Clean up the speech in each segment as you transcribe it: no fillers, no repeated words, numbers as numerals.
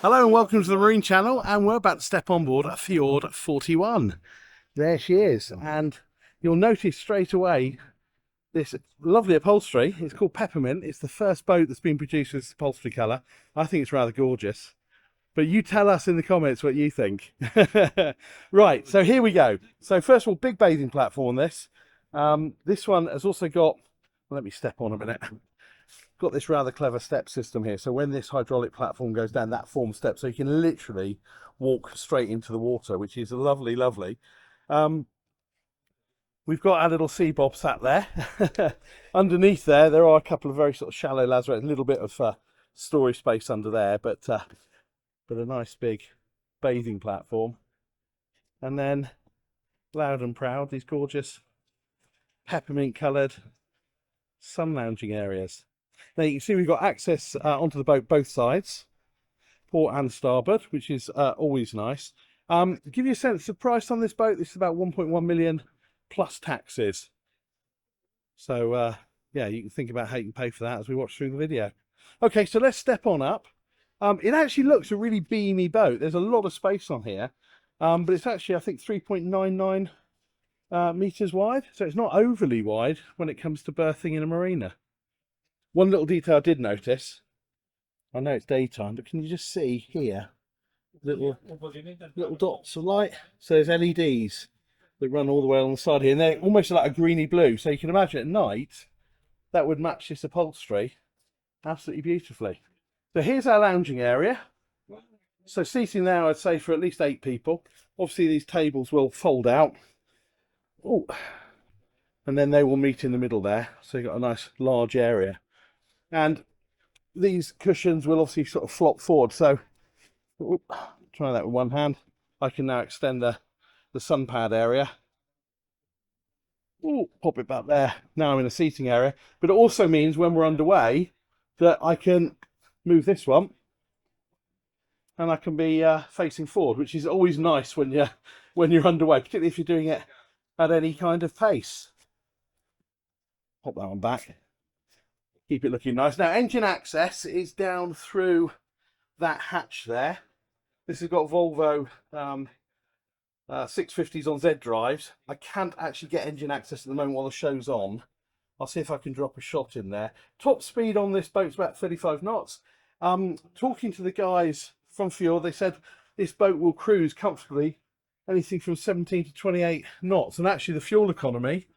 Hello and welcome to the Marine Channel, and we're about to step on board a Fjord 41. There she is, and you'll notice straight away this lovely upholstery. It's called Peppermint. It's the first boat that's been produced with this upholstery colour. I think it's rather gorgeous. But you tell us in the comments what you think. Right, so here we go. So first of all, big bathing platform on this. This one has also got, let me step on a minute. Got this rather clever step system here. So when this hydraulic platform goes down, that forms steps. So you can literally walk straight into the water, which is lovely, lovely. We've got our little sea bob sat there. Underneath there are a couple of very sort of shallow lazarettes, a little bit of storage space under there, but a nice big bathing platform. And then loud and proud, these gorgeous peppermint coloured sun lounging areas. Now you can see we've got access onto the boat both sides, port and starboard, which is always nice. To give you a sense of the price on this boat, this is about 1.1 million plus taxes. So yeah, you can think about how you can pay for that as we watch through the video. Okay, so let's step on up. It actually looks a really beamy boat. There's a lot of space on here, but it's actually, I think, 3.99 meters wide, so it's not overly wide when it comes to berthing in a marina. One little detail I did notice, I know it's daytime, but can you just see here little dots of light? So there's LEDs that run all the way along the side here, and they're almost like a greeny blue, so you can imagine at night that would match this upholstery absolutely beautifully. So here's our lounging area. So seating there, I'd say for at least 8 people. Obviously these tables will fold out. Oh, and then they will meet in the middle there, so you've got a nice large area. And these cushions will obviously sort of flop forward. So try that with one hand. I can now extend the sun pad area. Ooh, pop it back there. Now I'm in a seating area. But it also means when we're underway that I can move this one and I can be facing forward, which is always nice when you're underway, particularly if you're doing it at any kind of pace. Pop that one back. Keep it looking nice. Now, engine access is down through that hatch there. This has got Volvo 650s on Z drives. I can't actually get engine access at the moment while the show's on. I'll see if I can drop a shot in there. Top speed on this boat's about 35 knots. Talking to the guys from Fjord, they said this boat will cruise comfortably anything from 17 to 28 knots. And actually the fuel economy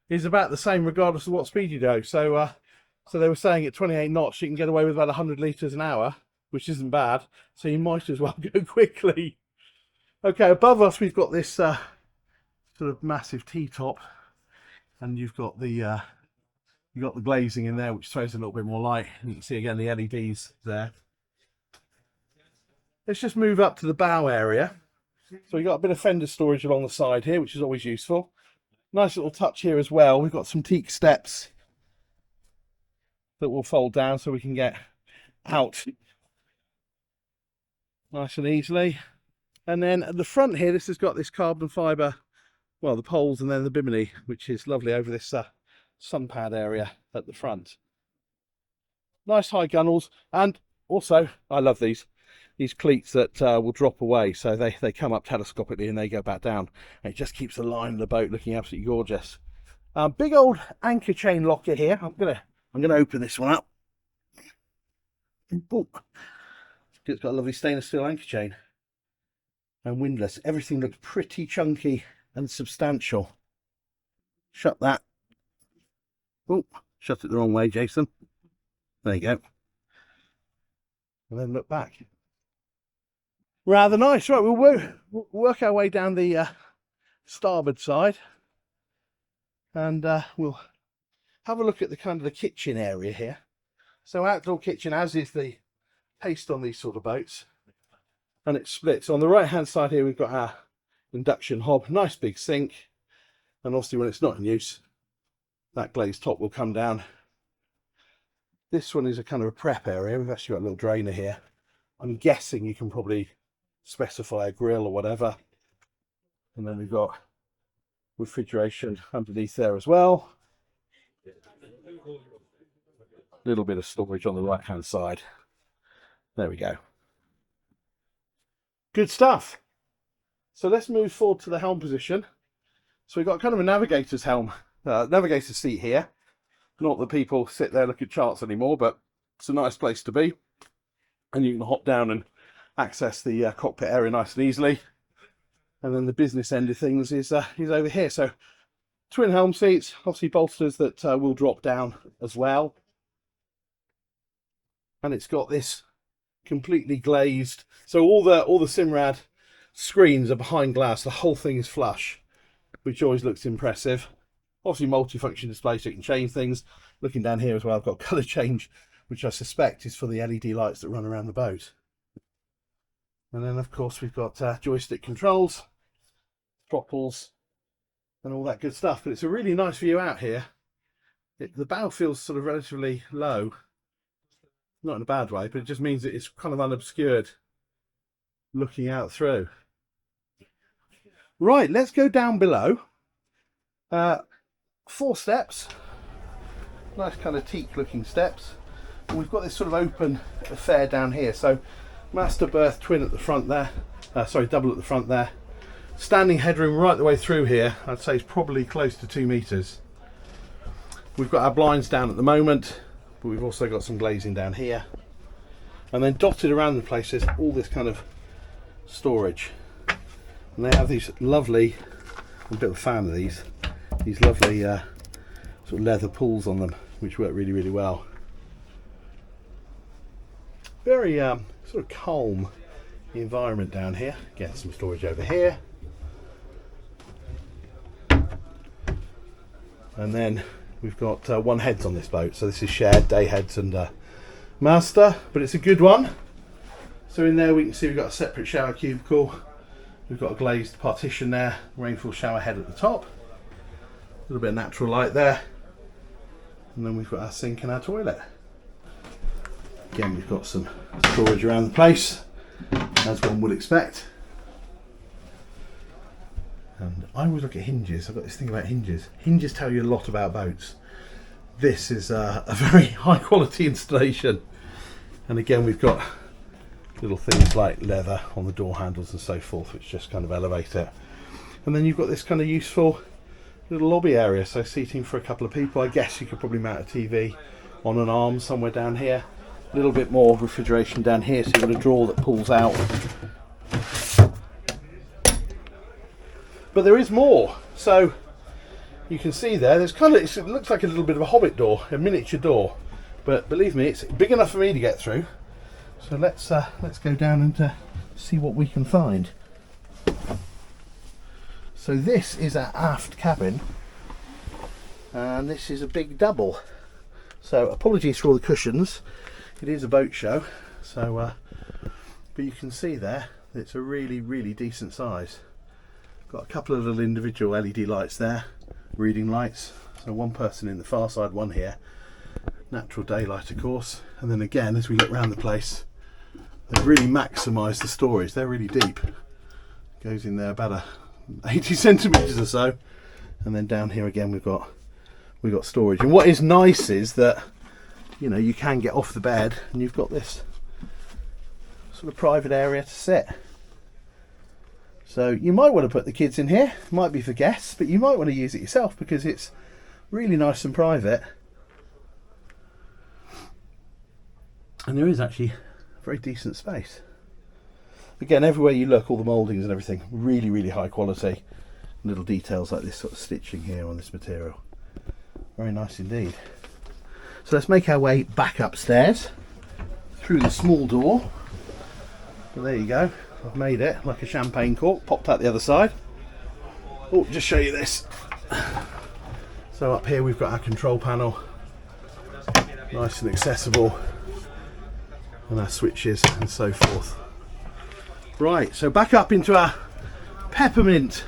is about the same regardless of what speed you do. So they were saying at 28 knots, you can get away with about 100 litres an hour, which isn't bad. So you might as well go quickly. Okay, above us, we've got this sort of massive T-top, and you've got the glazing in there, which throws a little bit more light. And you can see again the LEDs there. Let's just move up to the bow area. So we've got a bit of fender storage along the side here, which is always useful. Nice little touch here as well. We've got some teak steps that will fold down so we can get out nice and easily. And then at the front here, this has got this carbon fibre, well, the poles and then the bimini, which is lovely over this sun pad area at the front. Nice high gunnels, and also I love these cleats that will drop away, so they come up telescopically and they go back down, and it just keeps the line of the boat looking absolutely gorgeous. Big old anchor chain locker here. I'm gonna open this one up. Ooh. It's got a lovely stainless steel anchor chain and windlass. Everything looks pretty chunky and substantial. Shut that. Oh, shut it the wrong way, Jason. There you go. And then look back. Rather nice. Right, we'll work our way down the starboard side, and we'll have a look at the kind of the kitchen area here. So outdoor kitchen, as is the taste on these sort of boats, and it splits. On the right hand side here, we've got our induction hob, nice big sink, and obviously when it's not in use, that glazed top will come down. This one is a kind of a prep area. We've actually got a little drainer here. I'm guessing you can probably specify a grill or whatever. And then we've got refrigeration underneath there as well. Little bit of storage on the right hand side. There we go. Good stuff. So let's move forward to the helm position. So we've got kind of a navigator's helm, navigator's seat here. Not that people sit there look at charts anymore, but it's a nice place to be. And you can hop down and access the cockpit area nice and easily. And then the business end of things is over here. So twin helm seats, obviously bolsters that will drop down as well. And it's got this completely glazed. So all the Simrad screens are behind glass. The whole thing is flush, which always looks impressive. Obviously multi-function display, so you can change things. Looking down here as well, I've got colour change, which I suspect is for the LED lights that run around the boat. And then of course we've got joystick controls, throttles, and all that good stuff. But it's a really nice view out here. The bow feels sort of relatively low, not in a bad way, but it just means that it's kind of unobscured looking out through. Right, let's go down below. 4 steps, nice kind of teak looking steps. And we've got this sort of open affair down here. So master berth twin at the front there, double at the front there. Standing headroom right the way through here. I'd say it's probably close to 2 meters. We've got our blinds down at the moment, but we've also got some glazing down here. And then dotted around the place is all this kind of storage. And they have these lovely, I'm a bit of a fan of these lovely sort of leather pulls on them, which work really, really well. Very sort of calm environment down here. Again, some storage over here. And then we've got 1 heads on this boat. So this is shared day heads and master, but it's a good one. So in there we can see we've got a separate shower cubicle. We've got a glazed partition there, rainfall shower head at the top. A little bit of natural light there. And then we've got our sink and our toilet. Again, we've got some storage around the place, as one would expect. And I always look at hinges. I've got this thing about hinges. Hinges tell you a lot about boats. This is a very high quality installation. And again, we've got little things like leather on the door handles and so forth, which just kind of elevate it. And then you've got this kind of useful little lobby area, so seating for a couple of people. I guess you could probably mount a TV on an arm somewhere down here. A little bit more refrigeration down here, so you've got a drawer that pulls out. But there is more. So you can see there's kind of, it looks like a little bit of a hobbit door, a miniature door. But believe me, it's big enough for me to get through. So let's go down and see what we can find. So this is our aft cabin, and this is a big double. So apologies for all the cushions. It is a boat show, so but you can see there that it's a really, really decent size. Got a couple of little individual LED lights there, reading lights. So 1 person in the far side, 1 here. Natural daylight, of course. And then again, as we look around the place, they've really maximised the storage. They're really deep. Goes in there about 80 centimetres or so. And then down here again, we've got storage. And what is nice is that, you know, you can get off the bed and you've got this sort of private area to sit. So you might want to put the kids in here. It might be for guests, but you might want to use it yourself because it's really nice and private. And there is actually a very decent space. Again, everywhere you look, all the mouldings and everything, really, really high quality. Little details like this sort of stitching here on this material. Very nice indeed. So let's make our way back upstairs through the small door. Well, there you go. I've made it like a champagne cork, popped out the other side. Oh, just show you this. So up here we've got our control panel, nice and accessible, and our switches and so forth. Right, so back up into our peppermint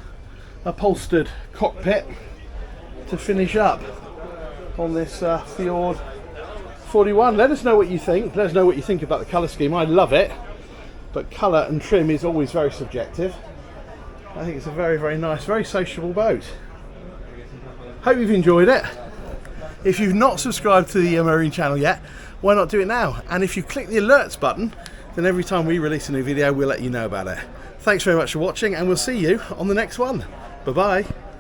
upholstered cockpit to finish up on this Fjord 41. Let us know what you think. Let us know what you think about the colour scheme. I love it, but colour and trim is always very subjective. I think it's a very, very nice, very sociable boat. Hope you've enjoyed it. If you've not subscribed to the Marine channel yet, why not do it now? And if you click the alerts button, then every time we release a new video, we'll let you know about it. Thanks very much for watching, and we'll see you on the next one. Bye bye.